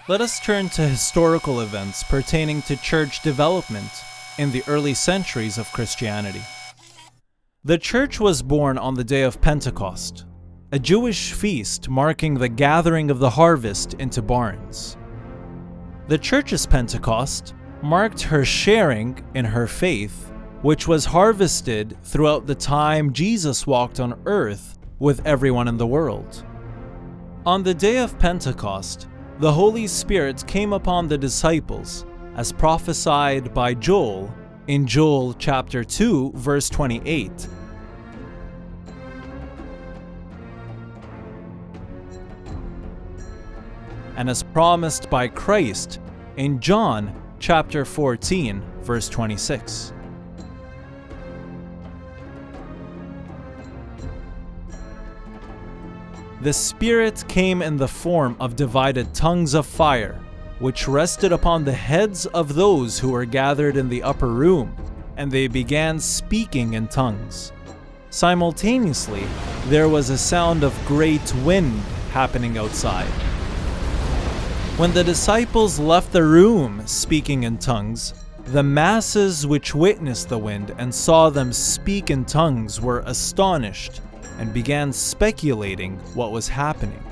Let us turn to historical events pertaining to church development in the early centuries of Christianity. The church was born on the day of Pentecost, a Jewish feast marking the gathering of the harvest into barns. The church's Pentecost marked her sharing in her faith, which was harvested throughout the time Jesus walked on earth with everyone in the world. On the day of Pentecost, the Holy Spirit came upon the disciples, as prophesied by Joel in Joel chapter 2, verse 28. And as promised by Christ in John chapter 14, verse 26. The Spirit came in the form of divided tongues of fire, which rested upon the heads of those who were gathered in the upper room, and they began speaking in tongues. Simultaneously, there was a sound of great wind happening outside. When the disciples left the room speaking in tongues, the masses which witnessed the wind and saw them speak in tongues were astonished and began speculating what was happening.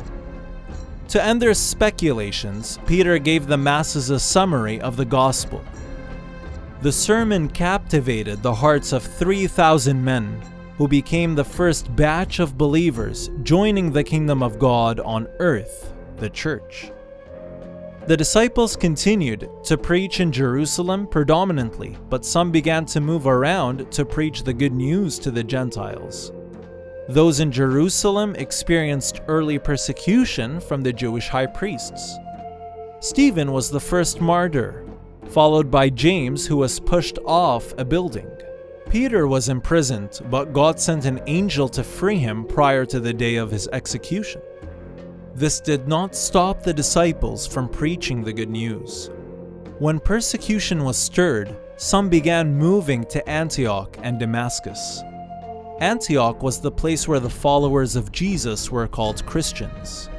To end their speculations, Peter gave the masses a summary of the gospel. The sermon captivated the hearts of 3,000 men, who became the first batch of believers joining the kingdom of God on earth, the church. The disciples continued to preach in Jerusalem predominantly, but some began to move around to preach the good news to the Gentiles. Those in Jerusalem experienced early persecution from the Jewish high priests. Stephen was the first martyr, followed by James, who was pushed off a building. Peter was imprisoned, but God sent an angel to free him prior to the day of his execution. This did not stop the disciples from preaching the good news. When persecution was stirred, some began moving to Antioch and Damascus. Antioch was the place where the followers of Jesus were called Christians.